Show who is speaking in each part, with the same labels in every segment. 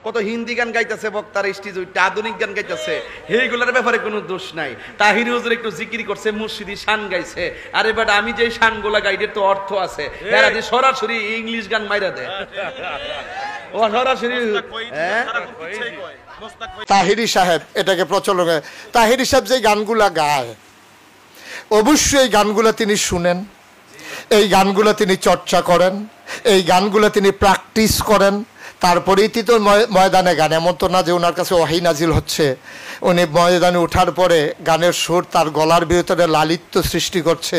Speaker 1: কত হিন্দি গান গাইতেছে বক্তার স্টেজ ওইটা আধুনিক গান গাইতেছে, এইগুলোর ব্যাপারে কোনো দোষ নাই। তাহির হুজুর একটু জিকির করছে, মুর্শিদি শান গাইছে, আরে বাট আমি যে শানগুলা গাইডের তো অর্থ আছে, এরা যে সরাসরি ইংলিশ গান মাইরা দেয় ও সরাসরি।
Speaker 2: তাহিরি সাহেব এটাকে প্রচলন, তাহিরি সাহেব যে গানগুলা গায় অবশ্যই এই গানগুলা তিনি শুনেন, এই গানগুলা তিনি চর্চা করেন, এই গানগুলা তিনি প্র্যাকটিস করেন, তারপরেই তো ময়দানে গান। এমন তো না যে ওনার কাছে ওয়াহি নাজিল হচ্ছে, উনি ময়দানে ওঠার পরে গানের সুর তার গলার ভিতরে লালিত্য সৃষ্টি করছে,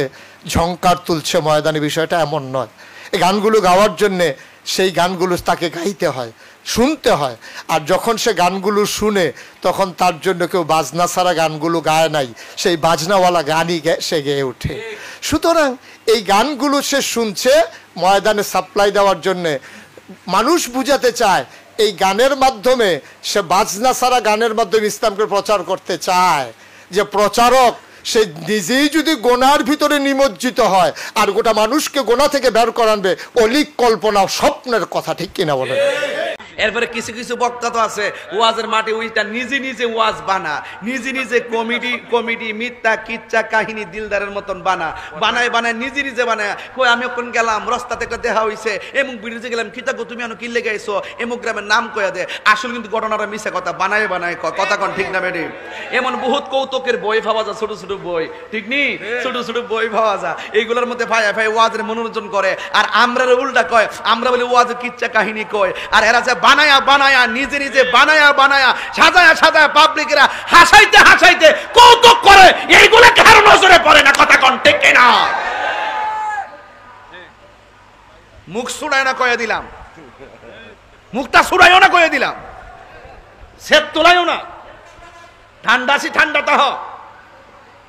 Speaker 2: ঝংকার তুলছে ময়দানে, বিষয়টা এমন নয়। এই গানগুলো গাওয়ার জন্যে সেই গানগুলো তাকে গাইতে হয়, শুনতে হয়। আর যখন সে গানগুলো শুনে তখন তার জন্য কেউ বাজনা ছাড়া গানগুলো গায় নাই, সেই বাজনাওয়ালা গানই সে গেয়ে ওঠে। সুতরাং এই গানগুলো সে শুনছে ময়দানে সাপ্লাই দেওয়ার জন্যে। মানুষ বুঝাতে চায় এই গানের মাধ্যমে, সে বাজনা ছাড়া গানের মাধ্যমে ইসলামকে প্রচার করতে চায়, যে প্রচারক সে নিজেই যদি গোনার ভিতরে নিমজ্জিত হয় আর গোটা মানুষকে গোনা থেকে বের করানবে, অলিক কল্পনা স্বপ্নের কথা, ঠিক কিনা বলেন?
Speaker 1: এরপরে কিছু কিছু বক্তা তো আছে ওয়াজের মাঠে ওইটা নিজে নিজে ওয়াজ বানা, নিজে নিজে কমেডি মিথ্যা কিচ্ছা কাহিনী দিলদারের মতন বানায় নিজে নিজে বানায়। কই আমি কোন গেলাম রাস্তাতে একটা দেখা হইছে, এমন বিড়িতে গেলাম, কিতা গো তুমি কিনলে গাইছো, এমন গ্রামের নাম কয়া দে, আসলে কিন্তু ঘটনাটা মিশা কথা, বানায় কথা কন, ঠিক না ম্যাডাম? এমন বহুত কৌতুকের বই পাওয়া যায়, ছোট ছোট বই, ঠিক নি? ছোট ছোট বই পাওয়া যায়, এইগুলোর মধ্যে ভাই ওয়াজের মনোরঞ্জন করে, আর আমরা উল্টা কয়, আমরা বলি ওয়াজের কিচ্ছা কাহিনী কয়, আর এরা যে বানায়া নিজে নিজে বানায়া সাজায়া পাবলিকেরা হাসাইতে কৌতুক করে, এইগুলা কারো নজরে পড়ে না, কথা কোন ঠিক না? মুখ ছুড়ায় না কয়ে দিলাম, মুখটা ছুড়াইও না কয়ে দিলাম, সেপ তোলাইও না, ঠান্ডাসি ঠান্ডাটা হ।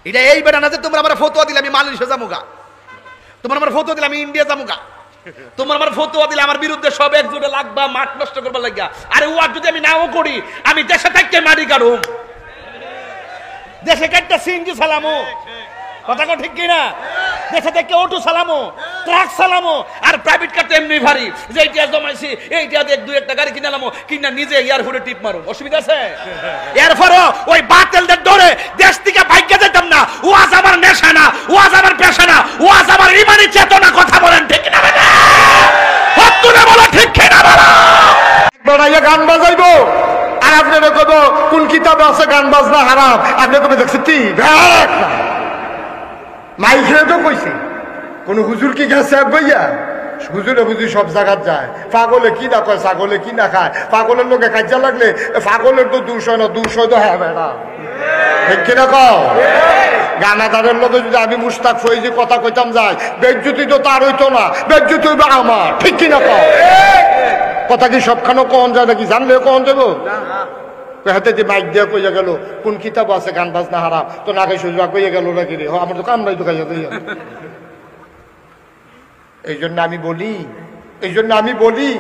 Speaker 1: এটা এই বেটা না যে তোমরা আমার ফতোয়া দিলে আমি মালয়েশিয়া যামুগা, তোমরা আমার ফতোয়া দিলে আমি ইন্ডিয়া যামুগা, তোমার আমার ফতোয়া দিলে আমার বিরুদ্ধে সব একজোটে লাগবা, মাঠ নষ্ট করবার লাগিয়া। আরে ওয়াজ যদি আমি নাও করি, আমি দেশে থাকতে মারি কাটুম, দেশে কাটতে সিএনজি চালামো, কথা কো ঠিক কিনা? দেশে থেকে অটো চালামো, ট্রাক চালামো, আর প্রাইভেট কার তো এমনি ভারী, যে এইটা জমাইছি এইটা দিয়ে দুই একটা গাড়ি কিনে নামো, কিনা নিজে এয়ারপোর্টে টিপ মারো, অসুবিধা আছে? এরপরও ওই বাতিলদের ডরে দেশ থেকে ভাগ্যে যেতাম না। ওয়াজ আমার নেশা না, ওয়াজ আমার পেশা না, ওয়াজ আমার ইমানি চেতনা, কথা বলেন ঠিক না? হত্তুরে বলো ঠিক কিনা?
Speaker 2: বড়াইয়া গান বাজাইবো আর আপনারা কইবো কোন কিতাবে আছে গান বাজনা হারাম, আপনি কবে দেখছেন? মাইকে তো কইছে কোন হুজুর কি গেছে বইয়া? হুজুরে বুঝি সব জায়গায় যায়, পাগলে কি না কয়, ছাগলে কি না খায়, পাগলের লোকে কাজা লাগলে পাগলের তো 200 না 200 তো হ্যাঁ বেড়া, ঠিক কিনা কও? গানাদারের লোকে যদি আমি মুস্তাক ফৈজি কথা কইতাম যাই, বেজ্জুতি তো তার হইতো না, বেজ্জুতি হইবা আমার, ঠিক কিনা কও? কথা কি সবখানে কন যায় নাকি? জানলে কন যাবো? হাতে যে মাইক দিয়ে কইয়া গেল কোন কিতাব আছে গান বাজনা হারাম, তো নাকে সুজবা কইয়া গেল নাকি রে, আমার তো কাম নাই তো কাজে। এই জন্য আমি বলি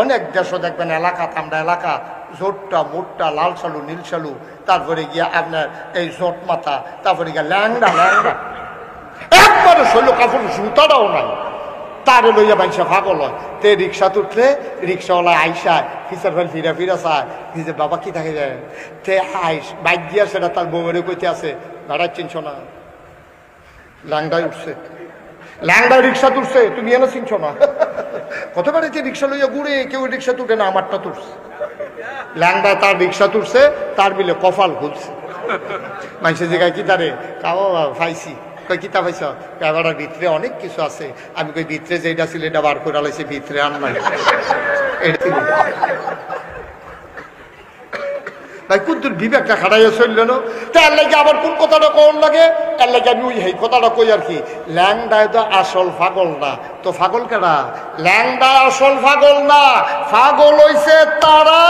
Speaker 2: অনেক দেশও দেখবেন এলাকা, আমরা এলাকা জোটটা মোটটা, লাল সালু নীল সালু, তারপরে গিয়া আপনার এই জোট মাথা, তারপরে গিয়া ল্যাংড়া একবারে শৈল কাপড় জুতাটাও নাই, তারে লইয়া বাইসা পাগল হয়। তে রিক্সা তুটলে রিক্সাওয়ালা আইসায় ফিসার ফেল ফিরা চায়, নিজে বাবা কি থাকে যায়, তে আইস বাইক দিয়া সেটা তার বউয়ের কইতে আছে, ভাড়ায় চিনছ না, ল্যাংড়ায় উঠছে, ল্যাংড়ায় রিক্সা তুলছে, তুমি এনে চিনছ না। কতবার যে রিক্সা লইয়া ঘুরে, কেউ রিক্সা তুটে না, আমারটা তুলছে। ল্যাংড়ায় তার রিক্সা তুলছে, তার মিলে কপাল খুলছে। মানুষের জায়গায় কি তারে কাও পাইছি, কিতা পাইছ? ক্যামেরার ভিতরে অনেক কিছু আছে। আমি কই ভিতরে যেটা ছিল এটা বার করে আলাইছি, ভিতরে আনলাই ভাই কুদ্দুর বিবেকটা খাড়াইয়া চলল না, তার লাগে আবার কোন কথাটা কোন লাগে, তার লাগে আমি ওই এই কথাটা কই আর কি, ল্যাংডায় তো আসল পাগল না, তো পাগল কেনা? ল্যাংডা আসল পাগল না, পাগল হইছে তারা,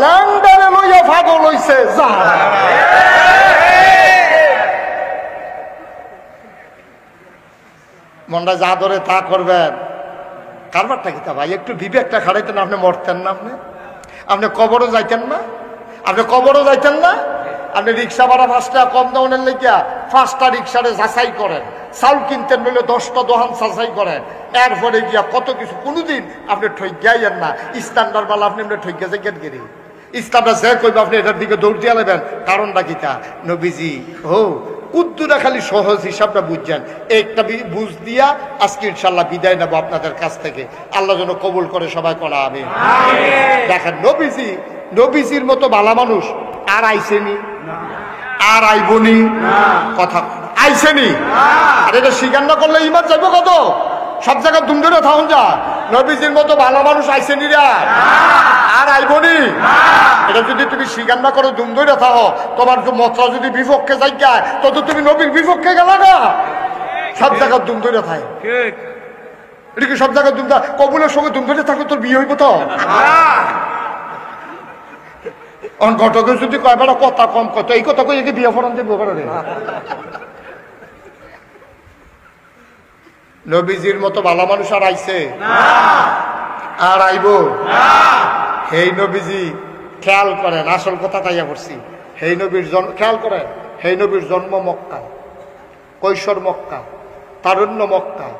Speaker 2: ল্যাংডারে লইয়া পাগল হইছে যারা। মনটা যা ধরে তা করবেন, কারবারটা কি তা ভাই? একটু বিবেকটা খাড়াইতেন, আপনি মরতেন না, আপনি কবরও যাইতেন না, আপনি রিক্সা ভাড়া 5 টাকা কম দামের লেগিয়া 5টা রিক্সারে যাচাই করেন, চাউল কিনতে নিলে 10টা দোকান যাচাই করেন, এরপরে গিয়া কত কিছু। কোনোদিন আপনি ঠইগাইয়েন না। স্ট্যান্ডার্ড বালা আপনি ঠইগা যাইকেন গেরি। ইসলামটা যে কইব আপনি এটার দিকে দৌড় দিয়া নেবেন। কারণটা কিতা? নবীজি কুদ্দুরা খালি সহজ হিসাবটা বুঝছেন। একটা বুঝ দিয়া আজকে ইনশাল্লাহ বিদায় নেবো আপনাদের কাছ থেকে। আল্লাহ যেন কবুল করে সবাই করা আমি। দেখেন নবীজির মতো ভালো মানুষ আর আইসেনি, আর আইবনি। কথা আইসেনি। আর এটা স্বীকার না করলে ইমান যাইব কত? সব জায়গায় দুম ধরে থাকুন যা। নবীজির মতো ভালো মানুষ আইসেনি রা, আর আইবনি। এটা যদি তুমি স্বীকার না করো, দুম ধরে থাকো, তোমার মতরা যদি বিপক্ষে যাই যায়, তত তুমি নবীর বিপক্ষে গেল না। সব জায়গায় দুম ধরে থাকে। এটা কি সব জায়গায় দুম? কবুলের সঙ্গে দুম ধরে থাকো, তোর বিয়ে হইব তো। ঘটকে যদি কয় বেড়া কথা কম কত, এই কথা কই বিয়ে ফোরান দেবো। নবীজির মতো ভালো মানুষ আর আইছে? আর আইব? হেই নবীজি খেয়াল করেন, আসল কথা তাইয়া করছি। হেই নবীর জন্ম খেয়াল করেন। হেই নবীর জন্ম মক্কায়, কৈশোর মক্কায়, তারুণ্য মক্কায়,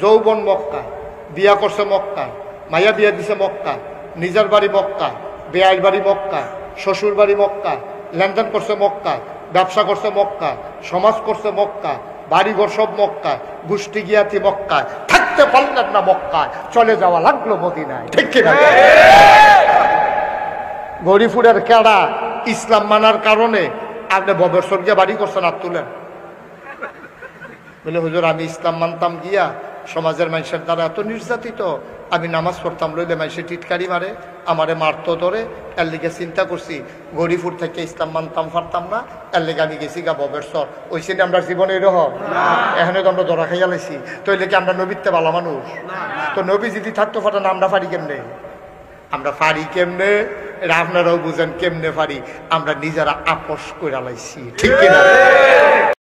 Speaker 2: যৌবন মক্কায়, বিয়া করছে মক্কায়, মাইয়া বিয়া দিছে মক্কায়, নিজের বাড়ি মক্কায়, বেয়ার বাড়ি মক্কায়, শ্বশুর বাড়ি মক্কায়, লেনদেন করছে মক্কায়, ব্যবসা করছে মক্কায়, সমাজ করছে মক্কায়, বাড়িঘর সব মক্কায়, গোষ্ঠী গিয়াতি মক্কায়, থাকতে পারলেন না মক্কায়, চলে যাওয়া লাগলো মদিনায়। ঠিক কিনা? গরিপুরের কেডা ইসলাম মানার কারণে আপনি ববেশ্বর গিয়া বাড়ি করছেন, আর তুলেন বলে হুজুর আমি ইসলাম মানতাম গিয়া সমাজের মানুষের দ্বারা এত নির্যাতিত, আমি নামাজ পড়তাম লইলে মানুষে টিটকারি মারে, আমারে মারতো ধরে, এর লিগে চিন্তা করছি গরিপুর থেকে ইসলাম মানতাম পারতাম না, এর লিগে আমি গেছি গা ববেশ্বর। ওই সিনে আমরা জীবনে এরকম এখানে তো আমরা ধরা খাইয়া লাইছি। তো এই লেগে আমরা নবীতে ভালো মানুষ। তো নবী যদি থাকতো ফাটা না, আমরা পারি কেমনে? আমরা পারি কেমনে? এটা আপনারাও বুঝেন কেমনে পারি। আমরা নিজেরা আপোষ করে লাইছি। ঠিক কিনা?